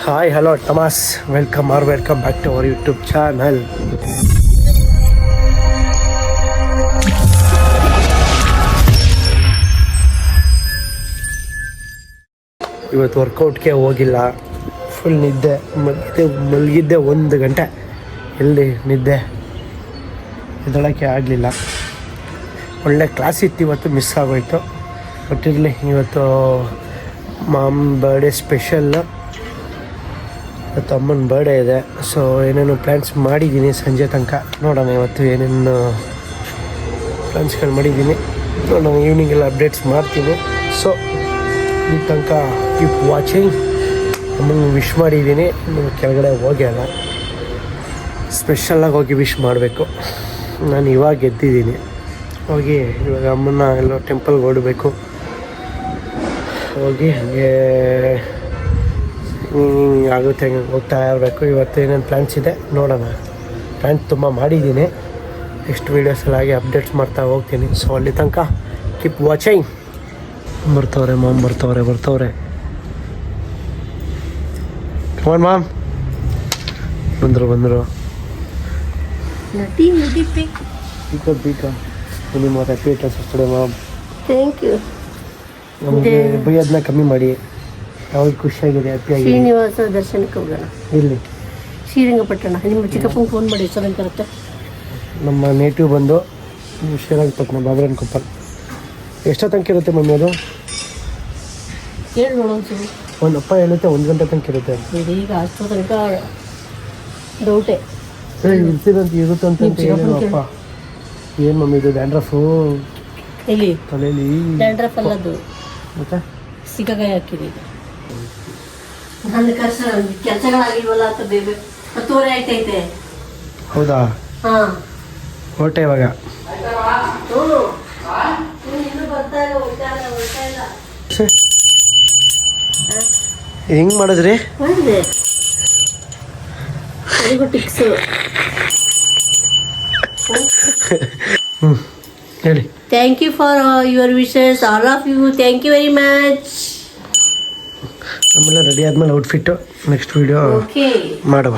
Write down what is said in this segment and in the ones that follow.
Hi hello ಟಮಾಸ್, welcome back to our YouTube channel. ಇವತ್ತು ವರ್ಕೌಟ್ಗೆ ಹೋಗಿಲ್ಲ, ಫುಲ್ ನಿದ್ದೆ. ಮಲಗಿದ್ದೆ 1 ಗಂಟೆ. ಎಲ್ಲಿ ನಿದ್ದೆ, ಎದ್ದೇಳೋಕ್ಕೆ ಆಗಲಿಲ್ಲ. ಒಳ್ಳೆ ಕ್ಲಾಸ್ ಇತ್ತು, ಇವತ್ತು ಮಿಸ್ ಆಗೋಯ್ತು. ಬಟ್ ಇರಲಿ, ಇವತ್ತು ಮಾಮ್ ಬರ್ಡೇ ಸ್ಪೆಷಲ್ಲು. ಇವತ್ತು ಅಮ್ಮನ ಬರ್ಡೇ ಇದೆ. ಸೊ ಏನೇನು ಪ್ಲ್ಯಾನ್ಸ್ ಮಾಡಿದ್ದೀನಿ ಸಂಜೆ ತನಕ. ನೋಡೋಣ ಇವತ್ತು ಏನೇನು ಪ್ಲ್ಯಾನ್ಸ್ಗಳು ಮಾಡಿದ್ದೀನಿ. ನೋಡೋಣ, ಈವ್ನಿಂಗೆಲ್ಲ ಅಪ್ಡೇಟ್ಸ್ ಮಾಡ್ತೀನಿ. ಸೊ ಈ ತನಕ ಕೀಪ್ ವಾಚಿಂಗ್. ಅಮ್ಮಂಗೆ ವಿಶ್ ಮಾಡಿದ್ದೀನಿ, ನೀವು ಕೆಳಗಡೆ ಹೋಗ್ಯಲ್ಲ. ಸ್ಪೆಷಲಾಗಿ ಹೋಗಿ ವಿಶ್ ಮಾಡಬೇಕು. ನಾನು ಇವಾಗ ಎದ್ದಿದ್ದೀನಿ. ಹೋಗಿ ಇವಾಗ ಅಮ್ಮನ್ನ ಎಲ್ಲೋ ಟೆಂಪಲ್ಗೆ ಓಡಬೇಕು. ಹೋಗಿ ಹಾಗೆ ಆಗುತ್ತೆ, ಹಂಗೆ ಹೋಗ್ತಾ ಇರಬೇಕು. ಇವತ್ತು ಏನೇನು ಪ್ಲ್ಯಾನ್ಸ್ ಇದೆ ನೋಡೋಣ. ಪ್ಲ್ಯಾನ್ಸ್ ತುಂಬ ಮಾಡಿದ್ದೀನಿ. ನೆಕ್ಸ್ಟ್ ವೀಡಿಯೋಸಲ್ಲಿ ಹಾಗೆ ಅಪ್ಡೇಟ್ಸ್ ಮಾಡ್ತಾ ಹೋಗ್ತೀನಿ. ಸೊ ಅಲ್ಲಿ ತನಕ ಕೀಪ್ ವಾಚಿಂಗ್. ಬರ್ತಾವ್ರೆ ಮಾಮ್, ಬರ್ತಾವ್ರೆ. ಕಮಾನ್ ಮಾಮ್. ಬಂದರು ಬೀಕ ನಿಮ್ಮ ಹ್ಯಾಪಿ ಅಷ್ಟೇ ಮಾಮ್. Thank you. ನಮಗೆ ಬೈಯೋದನ್ನ ಕಮ್ಮಿ ಮಾಡಿ. ಯಾವಾಗ ಖುಷಿಯಾಗಿದೆ, ಹ್ಯಾಪಿಯಾಗಿ. ಶ್ರೀನಿವಾಸ ದರ್ಶನಕ್ಕೆ ಹೋಗೋಣ. ಇಲ್ಲಿ ಶ್ರೀರಂಗಪಟ್ಟಣ. ನಿಮ್ಮ ಚಿಕ್ಕಪ್ಪಂಗೆ ಫೋನ್ ಮಾಡಿ ಎಷ್ಟು ಗಂಟೆ ಬರುತ್ತೆ. ನಮ್ಮ ನೇಟಿವ್ ಬಂದು ಶ್ರೀರಂಗಪಟ್ಟಣ, ಬಾಬರನ್ ಕೊಪ್ಪಲ್. ಎಷ್ಟೋ ತನಕ ಇರುತ್ತೆ ಮಮ್ಮಿ ಅದು? ಹೇಳಿ ನೋಡೋಣ. ಒಂದು ಅಪ್ಪ ಹೇಳುತ್ತೆ 1 ಗಂಟೆ ತನಕ ಇರುತ್ತೆ. ಈಗ ಅಷ್ಟು ತನಕ ಡೌಟೇ ಇರುತ್ತೆ ಅಂತ ಹೇಳಿದ್ರು ಅಪ್ಪ. ಏನು ಮಮ್ಮಿ ಇದು ಡ್ಯಾಂಡ್ರಫು ಎಲ್ಲಿ ತಲೆಯಲ್ಲಿ? ಡ್ಯಾಂಡ್ರಫ್ ಅಲ್ಲದು, ಮತ್ತೆ ಸಿಕ್ಕಾಗಾಯಿ ಹಾಕಿದೆ. ನನ್ನ ಕೆಲಸಗಳಾಗಿಲ್ವಲ್ಲ ಅಂತ ಬೇಬಿ 10:30 ಆಯ್ತೈತೆ. ಹೌದಾ? ಹಾಂ, ಹೊರಟೆ ಇವಾಗ. ಹೆಂಗೆ ಮಾಡಿದ್ರಿ? ಮಾಡಿದೆ. ಟಿಕ್ಸು. ಹೇಳಿ. Thank you for your wishes, all of you. Thank you very much. ಆಮೇಲೆ ರೆಡಿ ಆದಮೇಲೆ ಔಟ್ಫಿಟ್ಟು ನೆಕ್ಸ್ಟ್ ವೀಡಿಯೋ ಮಾಡುವ.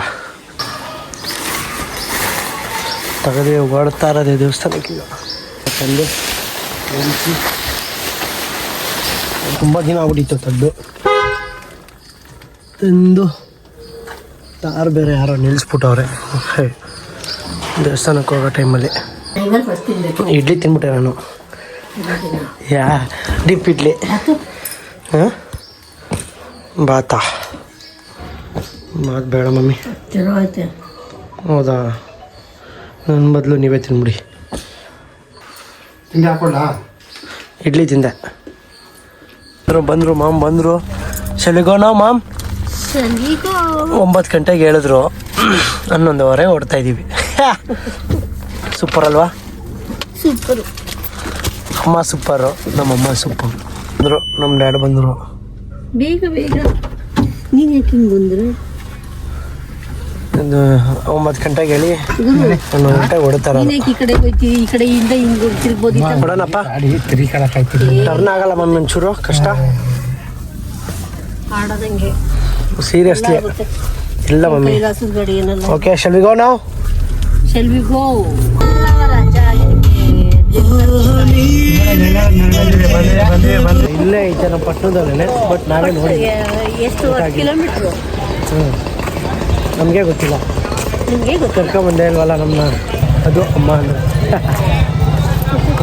ತಗದೆ ಓಡ್ತಾ ಇರೋದೇ ದೇವಸ್ಥಾನಕ್ಕೆ. ತಂದು ತುಂಬ ದಿನ ಆಗ್ಬಿಟ್ಟಿತ್ತು ತೆಗೆದು ತಂದು. ತಾರು ಬೇರೆ ಯಾರೋ ನಿಲ್ಲಿಸ್ಬಿಟ್ಟವ್ರೆ ದೇವಸ್ಥಾನಕ್ಕೆ ಹೋಗೋ ಟೈಮಲ್ಲಿ. ಇಡ್ಲಿ ತಿನ್ಬಿಟ್ಟೆ ನಾನು. ಡಿಪ್ ಇಡ್ಲಿ. ಹಾಂ, ಬಾತಾ ಬೇಡ ಮಮ್ಮಿ. ಹೌದಾ? ನನ್ನ ಬದಲು ನೀವೇ ತಿನ್ಬಿಡಿ. ತಿಂಡಿ ಹಾಕೊಳ್ಳ? ಇಡ್ಲಿ ತಿಂದೆ. ಬಂದರು ಮಾಮ್, ಬಂದರು. ಶಲಿಗೋನೋ ಮಾಮ್? 9 ಗಂಟೆಗೆ ಹೇಳಿದ್ರು, 11:15 ಓಡ್ತಾ ಇದ್ದೀವಿ. ಸೂಪರ್ ಅಲ್ವಾ? ಸೂಪರು. ಅಮ್ಮ ಸೂಪರು, ನಮ್ಮಮ್ಮ ಸೂಪರ್. ಬಂದರು, ನಮ್ಮ ಡ್ಯಾಡ್ ಬಂದರು. ಬೇಗ ನೀನು ಯಾಕೆ ಹಿಂಗೆ ಬಂದರು? 9 ಗಂಟೆಗೆ ಹೇಳಿ 11 ಗಂಟೆಗೆ ಹೊಡ್ತಾರೆ. ಈ ಕಡೆ ಹೋಯ್ತೀವಿ, ಈ ಕಡೆಯಿಂದ ಹಿಂಗೆ ತಿರ್ಬೋದು. ಕೊಡೋಣಪ್ಪ. ಟರ್ನ್ ಆಗಲ್ಲ ಮಮ್ಮಿ, ಒಂಚೂರು ಕಷ್ಟ ಆಡೋದಂಗೆ. ಸೀರಿಯಸ್ಲಿ ಇಲ್ಲ ಮಮ್ಮಿ. ಗಾಡಿ ಏನಲ್ಲ. Okay, shall we go now? Shall we go? ಇಲ್ಲೇ ಐತೆ ನಮ್ಮ ಪಟ್ಟಣದಲ್ಲೇ, ಬಟ್ ನಾವೇ ನೋಡಿ. ಎಷ್ಟು ಕಿಲೋಮೀಟ್ರು? ನಮಗೆ ಗೊತ್ತಿಲ್ಲ. ನಿಮಗೆ ಗೊತ್ತು? ಕರ್ಕೊಂಬಂದೇ ಇಲ್ವಲ್ಲ ನಮ್ಮನ್ನ, ಅದು ಅಮ್ಮ ಅಂದರೆ.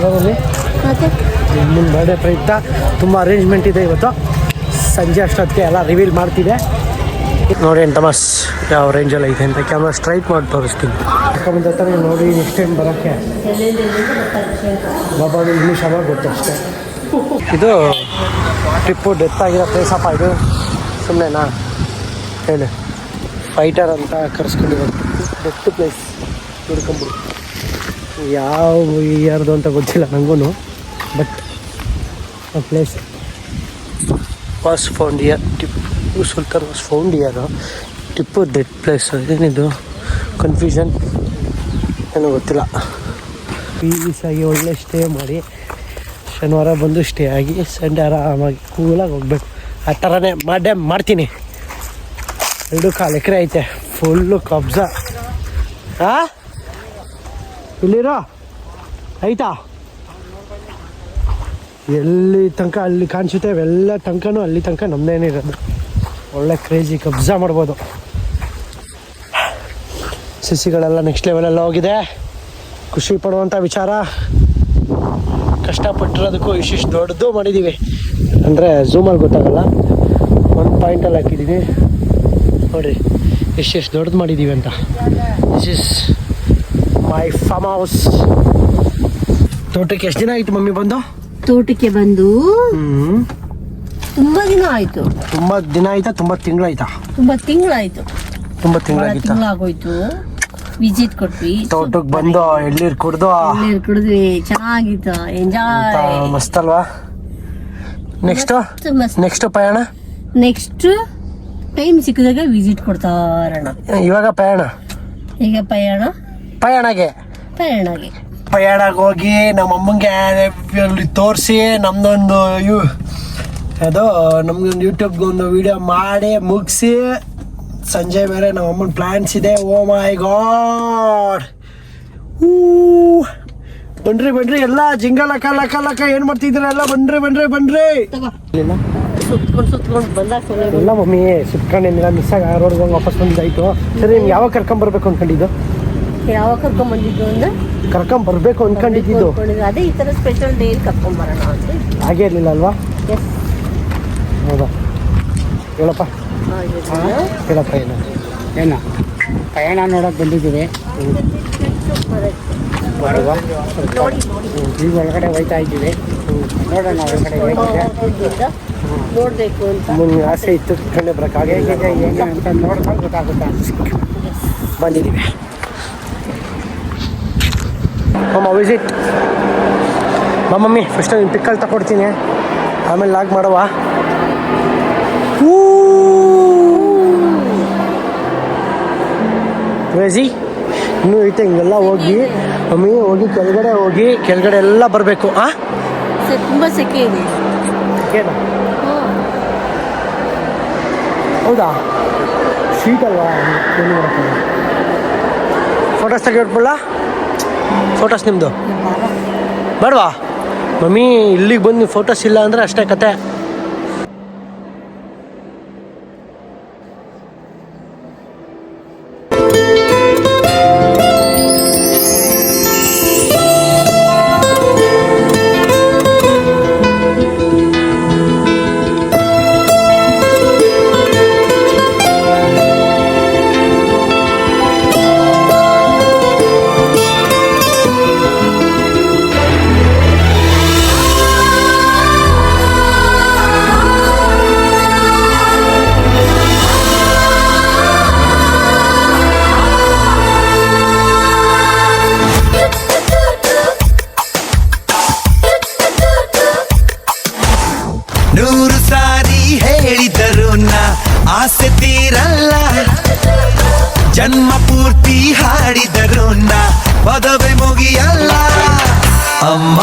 ಮಮ್ಮಿ ಮತ್ತೆ ನಿಮ್ಮ ಬರ್ಡೇ ಪ್ರಯುಕ್ತ ತುಂಬ ಅರೇಂಜ್ಮೆಂಟ್ ಇದೆ ಇವತ್ತು. ಸಂಜೆ ಅಷ್ಟೊತ್ತಿಗೆ ಎಲ್ಲ ರಿವೀಲ್ ಮಾಡ್ತಿದೆ. ನೋಡಿ ಟಮಾಸ್ ಯಾವ ರೇಂಜಲ್ಲಿ ಐತೆ ಅಂತ ಕ್ಯಾಮ್ರಾ ಸ್ಟ್ರೈಟ್ ಮಾಡಿ ತೋರಿಸ್ತೀನಿ. ಯಾಕಂದ್ರೆ ಹತ್ರ ನೋಡಿ ನೆಕ್ಸ್ಟ್ ಟೈಮ್ ಬರೋಕ್ಕೆ ಬಾಬಾ ಇಂಗ್ಲೀಷ್ ಅವಾಗ ಗೊತ್ತು ಅಷ್ಟೇ. ಇದು ಟ್ರಿಪ್ಪು ಡೆತ್ ಆಗಿರೋ ಪ್ಲೇಸಪ್ಪ ಇದು, ಸುಮ್ಮನೆನಾ ಹೇಳಿ? ಫೈಟರ್ ಅಂತ ಕರೆಸ್ಕೊಂಡಿರೋ ಡೆತ್ ಪ್ಲೇಸ್ ನೋಡ್ಕೊಂಬಿಡಿ. ಯಾವ ಇಯರ್ದು ಅಂತ ಗೊತ್ತಿಲ್ಲ ನನಗೂ, ಬಟ್ ಆ place was found year. Tipu Sultan was found year. Tipu death place. ಏನಿದು ಕನ್ಫ್ಯೂಷನ್, ಏನೋ ಗೊತ್ತಿಲ್ಲ. ಪೀಸಾಗಿ ಒಳ್ಳೆ ಸ್ಟೇ ಮಾಡಿ ಶನಿವಾರ ಬಂದು ಸ್ಟೇ ಆಗಿ ಸಂಡೇ ಆರಾಮಾಗಿ ಕೂಲಾಗಿ ಹೋಗ್ಬೇಕು. ಆ ಥರನೇ ಮಾಡ್ತೀನಿ. 2.25 ಎಕರೆ ಐತೆ, ಫುಲ್ಲು ಕಬ್ಜ. ಇಲ್ಲಿರೋ ಐತಾ ಎಲ್ಲಿ ತನಕ ಅಲ್ಲಿ ಕಾಣಿಸುತ್ತೆ ಅವೆಲ್ಲ ತನಕನೂ ಅಲ್ಲಿ ತನಕ ನಮ್ಮದೇನೇ ಇರೋದು. ಒಳ್ಳೆ ಕ್ರೇಜಿ ಕಬ್ಜ ಮಾಡ್ಬೋದು. ಸಸಿಗಳೆಲ್ಲ ನೆಕ್ಸ್ಟ್ ಲೆವೆಲೆಲ್ಲ ಹೋಗಿದೆ. ಖುಷಿ ಪಡುವಂಥ ವಿಚಾರ. ಕಷ್ಟಪಟ್ಟಿರೋದಕ್ಕೂ ಇಷ್ಟಿಷ್ಟು ದೊಡ್ಡದು ಮಾಡಿದ್ದೀವಿ ಅಂದರೆ ಝೂಮಲ್ಲಿ ಗೊತ್ತಾಗಲ್ಲ, ಒಂದು ಪಾಯಿಂಟಲ್ಲಿ ಹಾಕಿದ್ದೀವಿ ನೋಡಿರಿ ಎಷ್ಟೆಷ್ಟು ದೊಡ್ಡದು ಮಾಡಿದ್ದೀವಿ ಅಂತ. This is my farm house. ತೋಟಕ್ಕೆ ಎಷ್ಟು ದಿನ ಆಯಿತು ಮಮ್ಮಿ ಬಂದು? ತೋಟಕ್ಕೆ ಬಂದು ತುಂಬಾ ದಿನ ಆಯ್ತು. ತುಂಬ ದಿನ ಆಯ್ತಾ? ತುಂಬ ತಿಂಗಳಾಯ್ತಾ? ತುಂಬಾ ತಿಂಗಳಾಯ್ತು. ತುಂಬ ತಿಂಗಳಾಗಿತ್ತಾ? ತಿಂಗಳಾಗೋಯ್ತು. ವಿಸಿಟ್ ಕೊಟ್ವಿ, ತೋಟಕ್ಕೆ ಬಂದು ಎಳ್ನೀರು ಕುಡ್ದು ಕುಡಿದ್ವಿ, ಚೆನ್ನಾಗಿತ್ತು, ಎಂಜಾಯ್. ಮಸ್ತ್ ಅಲ್ವಾ? ನೆಕ್ಸ್ಟ್ ಪಯಣ ನೆಕ್ಸ್ಟ್ ಟೈಮ್ ಸಿಕ್ಕಿದಾಗ ವಿಸಿಟ್ ಕೊಡ್ತಾ ಇರೋಣ. ಇವಾಗ ಈಗ ಪಯಣಗೆ ಹೋಗಿ ನಮ್ಮ ಅಮ್ಮಂಗೆ ಅಲ್ಲಿ ತೋರಿಸಿ ನಮ್ದೊಂದು ನಮ್ದೊಂದು ಯೂಟ್ಯೂಬ್ಗೆ ಒಂದು ವಿಡಿಯೋ ಮಾಡಿ ಮುಗಿಸಿ ಸಂಜೆ ಬೇರೆ ನಮ್ಮ ಅಮ್ಮನ ಪ್ಲಾನ್ಸ್ ಇದೆ. ಓ ಮೈ ಗಾಡ್. ಬನ್ರಿ ಎಲ್ಲ ಜಿಂಗ ಲಕ್ಕ ಏನ್ ಮಾಡ್ತಿದ್ದೀರ ಎಲ್ಲ? ಬನ್ರಿ ಎಲ್ಲ ಮಮ್ಮಿ ಸುತ್ಕೊಂಡಿಲ್ಲ, ಮಿಸ್ ಆಗಿ ರೋಡ್ಗೆ ಹೋಗಿ ವಾಪಸ್ ಬಂದಿದ್ದಾಯ್ತು. ಸರಿ, ನಿಮ್ಗೆ ಯಾವಾಗ ಕರ್ಕೊಂಬರ್ಬೇಕು ಅಂದ್ಕೊಂಡಿದ್ದು? ಯಾವಾಗ ಕರ್ಕೊಂಡ್ಬಂದಿದ್ದು ಅಂದ್ರೆ ಕರ್ಕೊಂಬರ್ಬೇಕು ಅಂದ್ಕೊಂಡಿದ್ದು. ಅದೇ ಈ ತರ ಸ್ಪೆಷಲ್ ಡೇ ಕರ್ಕೊಂಬರೋಣ ಅಂತ. ಹಾಗೆ ಇರಲಿಲ್ಲ ಅಲ್ವಾ? ಹೌದಾ? ಹೇಳಪ್ಪ ಏನು ಪಯಣ ನೋಡೋಕೆ ಬಂದಿದ್ದೀವಿ. ಬರುವ ಈ ಒಳಗಡೆ ಹೋಯ್ತಾ ಇದ್ದೀವಿ. ನೋಡೋಣ ಒಳಗಡೆ ಹೋಯ್ತಿದ್ದೆ, ನೋಡಬೇಕು ಅಂತ ಮುಂದೆ ಆಸೆ ಇತ್ತು. ಕಣ್ಣೆ ಬರೋಕ್ಕಾಗ ಹೇಗೆ ಅಂತ ನೋಡ್ಕೊಂಡು ಗೊತ್ತಾಗುತ್ತಾ ಬಂದಿದ್ದೀವಿ. ಮಮ್ಮ ವಿಸಿಟ್ ಮಮ್ಮಿ ಫಸ್ಟ್ ನೀನು ಪಿಕ್ಕಲ್ಲಿ ತಗೊಡ್ತೀನಿ, ಆಮೇಲೆ ಲಾಗ್ ಮಾಡುವ. ಕ್ರೇಜಿ ಇನ್ನೂ ಐತೆ. ಹಿಂಗೆಲ್ಲ ಹೋಗಿ ಮಮ್ಮಿ ಕೆಳಗಡೆ ಎಲ್ಲ ಬರಬೇಕು. ತುಂಬಾ ಸೆಕೆ ಇದೆ. ಸೆಕೆನಾ? ಹೌದಾ? ಶೀಟ್ ಅಲ್ವಾ? ಏನು ಮಾಡ್ತಾರೆ? ಫೋಟೋಸ್ ತೆಗೆದುಕೊಳ್ಳ? ಫೋಟೋಸ್ ನಿಮ್ಮದು ಬೇಡವಾ ಮಮ್ಮಿ? ಇಲ್ಲಿಗೆ ಬಂದು ಫೋಟೋಸ್ ಇಲ್ಲ ಅಂದರೆ ಅಷ್ಟೇ ಕತೆ. ಆಸೆ ತೀರಲ್ಲ, ಜನ್ಮ ಪೂರ್ತಿ ಹಾಡಿದರು ನಾ ಪದವೇ ಮುಗಿಯಲ್ಲ. ಅಮ್ಮ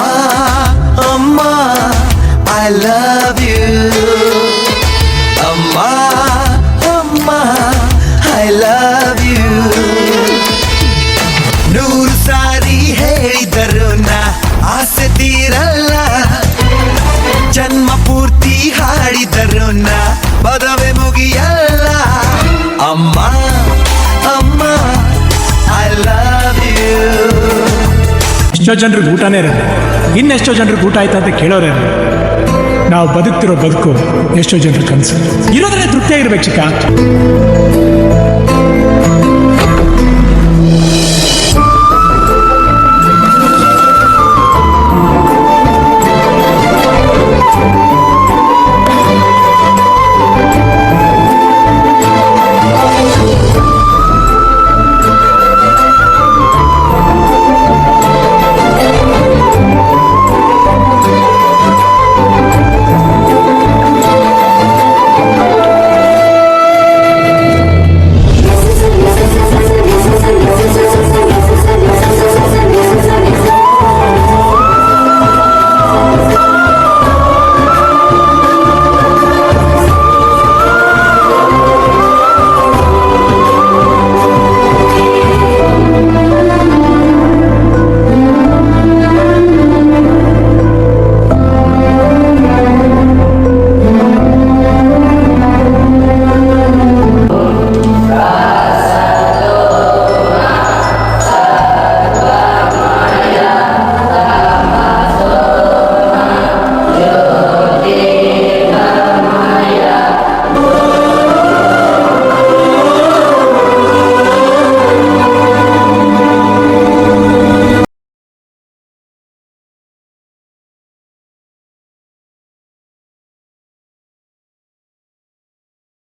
ಅಮ್ಮ ಐ ಲವ್ ಯು, ಅಮ್ಮ ಅಮ್ಮ ಐ ಲವ್ ಯು. 100 ಸಾರಿ ಹೇಳಿದರು ನಾ ಆಸೆ ತೀರಲ್ಲ, ಜನ್ಮ ಪೂರ್ತಿ ಹಾಡಿದರು ನಾ ಪದವೇ ಮುಗಿಯಲ್ಲ. ಅಮ್ಮ ಅಮ್ಮ ಐ ಲವ್ ಯು. ಎಷ್ಟೋ ಜನರಿಗೆ ಊಟನೇ ಇರಲ್ಲ, ಇನ್ನೆಷ್ಟೋ ಜನರಿಗೆ ಊಟ ಆಯ್ತಾ ಅಂತ ಕೇಳೋರೇ ಇರಲ್ಲ. ನಾವು ಬದುಕ್ತಿರೋ ಬದುಕು ಎಷ್ಟೋ ಜನರು ಕನಸು. ಇರೋದ್ರೆ ತೃಪ್ತಿಯಾಗಿರ್ಬೇಕು ಚಿಕ್ಕ.